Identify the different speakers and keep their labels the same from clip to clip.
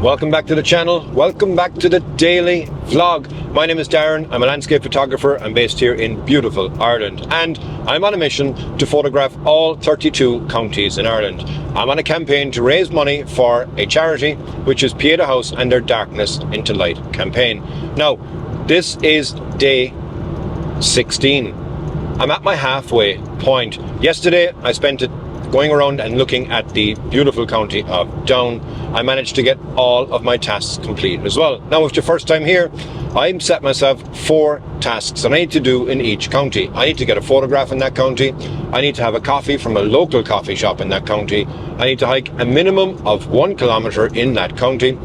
Speaker 1: Welcome back to the channel. Welcome back to the daily vlog. My name is Darren. I'm a landscape photographer. I'm based here in beautiful Ireland, and I'm on a mission to photograph all 32 counties in Ireland. I'm on a campaign to raise money for a charity, which is Pieta House and their Darkness into Light campaign. Now, this is day 16. I'm at my halfway point. Yesterday, I spent it going around and looking at the beautiful county of Down. I managed to get all of my tasks complete as well. Now, if it's your first time here, I've set myself 4 tasks that I need to do in each county. I need to get a photograph in that county. I need to have a coffee from a local coffee shop in that county. I need to hike a minimum of 1 kilometer in that county.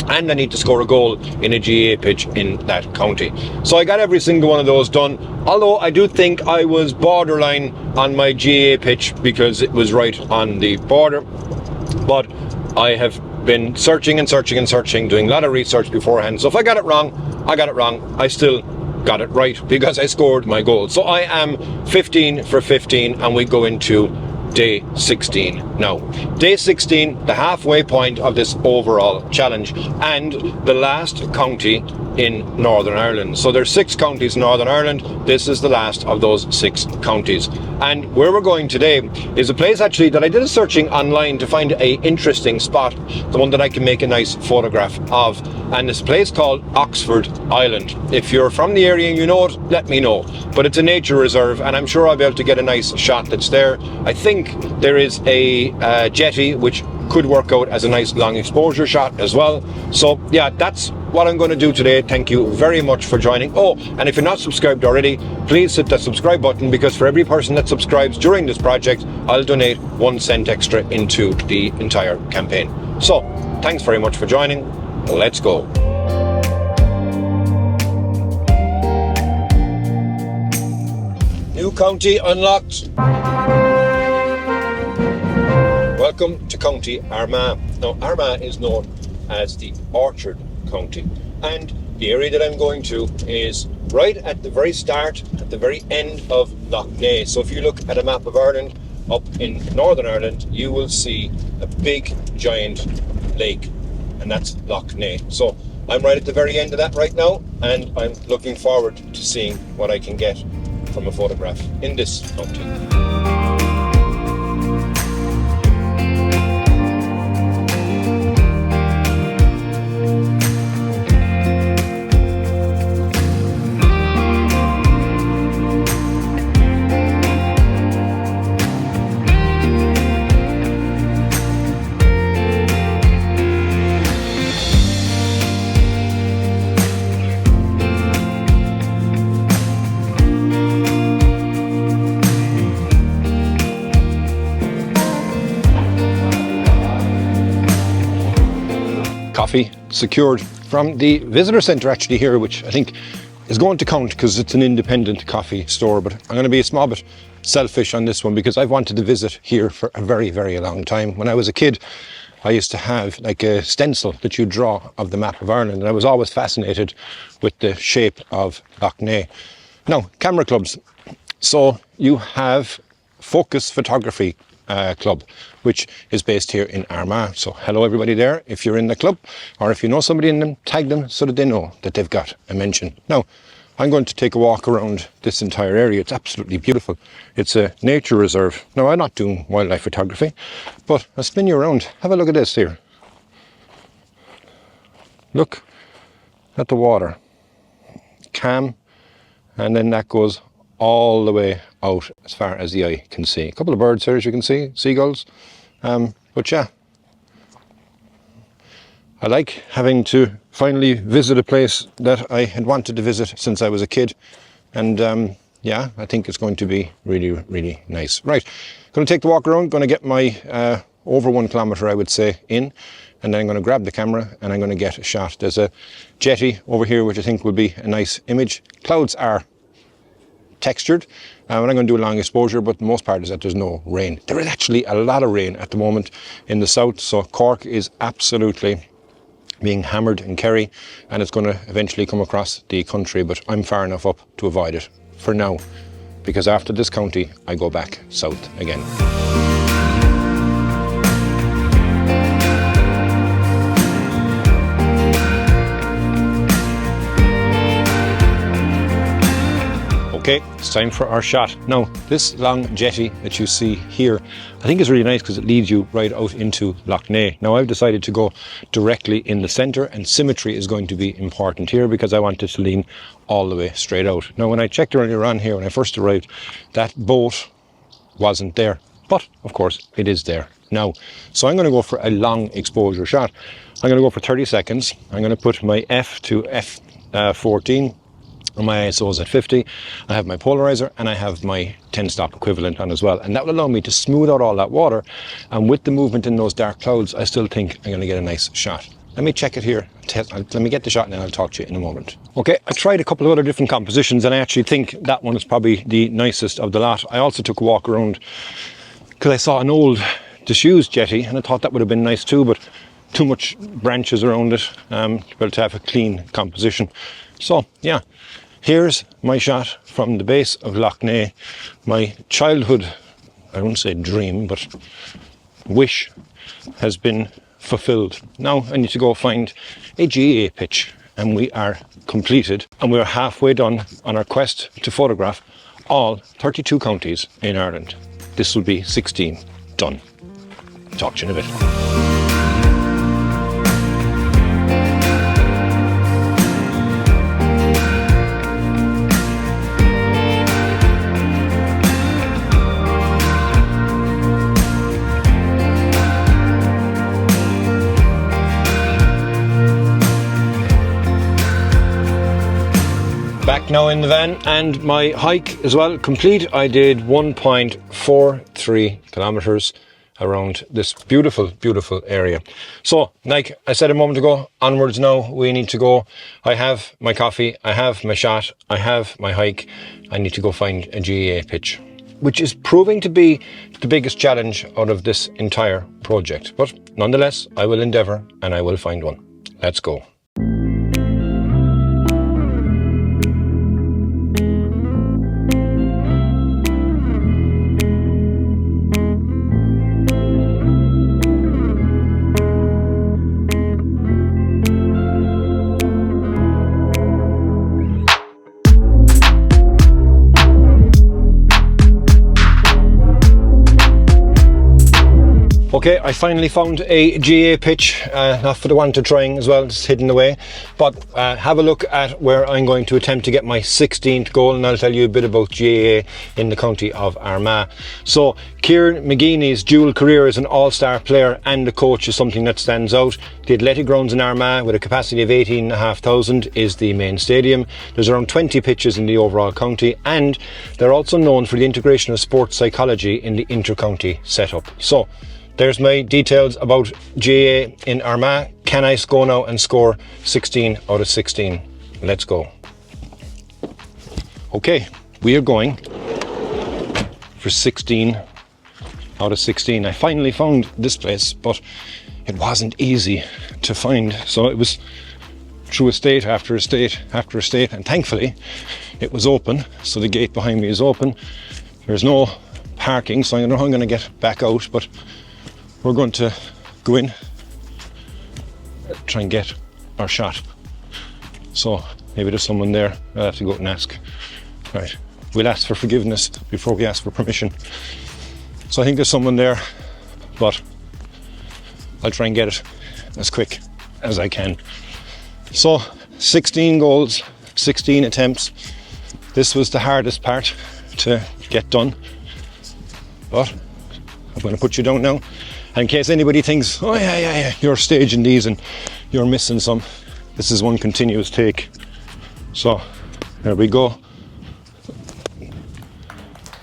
Speaker 1: And I need to score a goal in a GAA pitch in that county. So I got every single one of those done, although I do think I was borderline on my GAA pitch because it was right on the border. But I have been searching and searching and searching, doing a lot of research beforehand. So if I got it wrong, I got it wrong. I still got it right because I scored my goal. So I am 15 for 15, and we go into day 16 now. Day 16, the halfway point of this overall challenge, and the last county in Northern Ireland. So there's 6 counties in Northern Ireland. This is the last of those 6 counties. And where we're going today is a place actually that I did a searching online to find a interesting spot, the one that I can make a nice photograph of. And it's a place called Oxford Island. If you're from the area and you know it, let me know. But it's a nature reserve, and I'm sure I'll be able to get a nice shot that's there. I think there is a jetty which could work out as a nice long exposure shot as well. So yeah, that's what I'm going to do today. Thank you very much for joining. Oh, and if you're not subscribed already, please hit that subscribe button, because for every person that subscribes during this project, I'll donate 1 cent extra into the entire campaign. So thanks very much for joining. Let's go. New county unlocked. Welcome to County Armagh. Now, Armagh is known as the Orchard County, and the area that I'm going to is right at the very start, at the very end of Lough Neagh. So if you look at a map of Ireland, up in Northern Ireland, you will see a big giant lake, and that's Lough Neagh. So I'm right at the very end of that right now, and I'm looking forward to seeing what I can get from a photograph in this county. Coffee secured from the visitor centre actually here, which I think is going to count because it's an independent coffee store. But I'm going to be a small bit selfish on this one because I've wanted to visit here for a very, very long time. When I was a kid, I used to have like a stencil that you draw of the map of Ireland, and I was always fascinated with the shape of Lough Neagh. Now, camera clubs. So you have Focus Photography Club, which is based here in Armagh. So hello everybody there. If you're in the club, or if you know somebody in them, tag them so that they know that they've got a mention. Now, I'm going to take a walk around this entire area. It's absolutely beautiful. It's a nature reserve. Now, I'm not doing wildlife photography, but I'll spin you around. Have a look at this here. Look at the water. Calm, and then that goes all the way out as far as the eye can see. A couple of birds here, as you can see, seagulls. But yeah, I like having to finally visit a place that I had wanted to visit since I was a kid. And yeah, I think it's going to be really, really nice. Right, going to take the walk around, going to get my over 1 kilometer, I would say, in. And then I'm going to grab the camera and I'm going to get a shot. There's a jetty over here, which I think will be a nice image. Clouds are textured, and I'm going to do a long exposure, but the most part is that there's no rain. There is actually a lot of rain at the moment in the south, so Cork is absolutely being hammered in Kerry, and it's going to eventually come across the country, but I'm far enough up to avoid it for now, because after this county I go back south again. Okay, it's time for our shot. Now, this long jetty that you see here, I think is really nice because it leads you right out into Lough Neagh. Now, I've decided to go directly in the centre, and symmetry is going to be important here because I want it to lean all the way straight out. Now, when I checked earlier on here, when I first arrived, that boat wasn't there. But, of course, it is there now. So I'm going to go for a long exposure shot. I'm going to go for 30 seconds. I'm going to put my F to F14. And my ISO is at 50. I have my polarizer and I have my 10 stop equivalent on as well. And that will allow me to smooth out all that water. And with the movement in those dark clouds, I still think I'm going to get a nice shot. Let me check it here. Let me get the shot and then I'll talk to you in a moment. Okay, I tried a couple of other different compositions and I actually think that one is probably the nicest of the lot. I also took a walk around because I saw an old disused jetty and I thought that would have been nice too, but too much branches around it to have a clean composition. So, yeah. Here's my shot from the base of Lough Neagh. My childhood, I wouldn't say dream, but wish has been fulfilled. Now I need to go find a GAA pitch, and we are completed. And we're halfway done on our quest to photograph all 32 counties in Ireland. This will be 16 done. Talk to you in a bit. Back now in the van, and my hike as well complete. I did 1.43 kilometers around this beautiful, beautiful area. So, like I said a moment ago, onwards now we need to go. I have my coffee, I have my shot, I have my hike. I need to go find a GAA pitch, which is proving to be the biggest challenge out of this entire project. But nonetheless, I will endeavour and I will find one. Let's go. Okay, I finally found a GAA pitch, not for the want of trying as well, it's hidden away, but have a look at where I'm going to attempt to get my 16th goal, and I'll tell you a bit about GAA in the county of Armagh. So, Kieran McGeeney's dual career as an all-star player and a coach is something that stands out. The athletic grounds in Armagh, with a capacity of 18,500, is the main stadium. There's around 20 pitches in the overall county, and they're also known for the integration of sports psychology in the inter-county setup. So, there's my details about GAA in Armagh. Can I go now and score 16 out of 16? Let's go. Okay, we are going for 16 out of 16. I finally found this place, but it wasn't easy to find. So it was through estate after estate after estate, and thankfully it was open. So the gate behind me is open. There's no parking, so I don't know how I'm going to get back out, but we're going to go in, try and get our shot. So maybe there's someone there. I'll have to go and ask. Right, we'll ask for forgiveness before we ask for permission. So I think there's someone there, but I'll try and get it as quick as I can. So 16 goals, 16 attempts. This was the hardest part to get done, but I'm going to put you down now. In case anybody thinks, oh yeah, you're staging these and you're missing some, this is one continuous take. So there we go,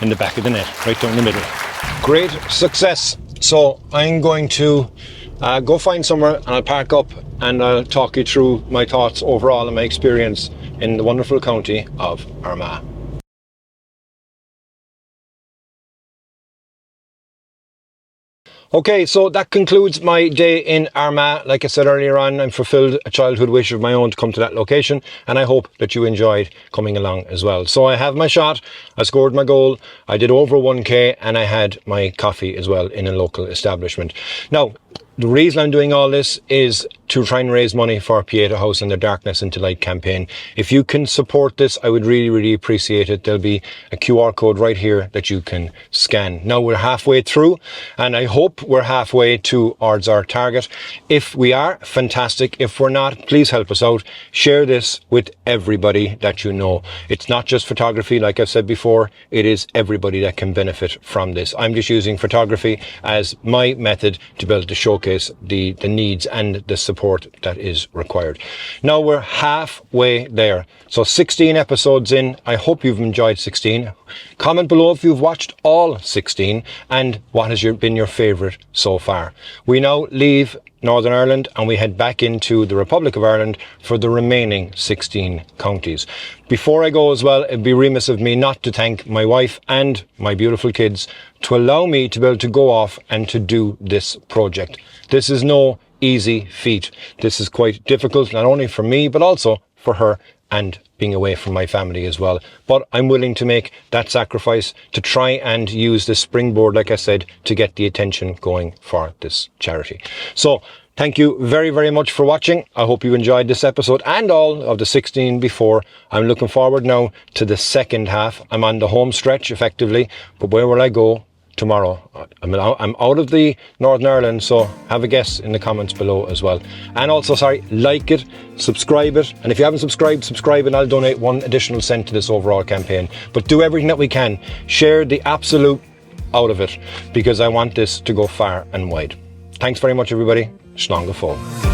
Speaker 1: in the back of the net, right down the middle. Great success. So I'm going to go find somewhere and I'll park up and I'll talk you through my thoughts overall and my experience in the wonderful county of Armagh. Okay, so that concludes my day in Armagh. Like I said earlier on, I've fulfilled a childhood wish of my own to come to that location, and I hope that you enjoyed coming along as well. So I have my shot, I scored my goal, I did over 1k, and I had my coffee as well in a local establishment. Now, The reason I'm doing all this is to try and raise money for Pieta House and the Darkness into Light campaign. If you can support this, I would really, really appreciate it. There'll be a QR code right here that you can scan. Now we're halfway through, and I hope we're halfway towards our target. If we are, fantastic. If we're not, please help us out. Share this with everybody that you know. It's not just photography, like I've said before. It is everybody that can benefit from this. I'm just using photography as my method to be able to showcase the needs and the support that is required. Now we're halfway there. So 16 episodes in. I hope you've enjoyed 16. Comment below if you've watched all 16 and what has been your favourite so far. We now leave Northern Ireland and we head back into the Republic of Ireland for the remaining 16 counties. Before I go as well, it'd be remiss of me not to thank my wife and my beautiful kids to allow me to be able to go off and to do this project. This is no easy feat. This is quite difficult, not only for me, but also for her and being away from my family as well. But I'm willing to make that sacrifice to try and use this springboard, like I said, to get the attention going for this charity. So thank you very, very much for watching. I hope you enjoyed this episode and all of the 16 before. I'm looking forward now to the second half. I'm on the home stretch effectively, but where will I go tomorrow? I'm out of the Northern Ireland, so have a guess in the comments below as well. And also, like it, subscribe it, and if you haven't subscribe and I'll donate 1 additional cent to this overall campaign. But do everything that we can. Share the absolute out of it, because I want this to go far and wide. Thanks very much, everybody. Slán go fóill.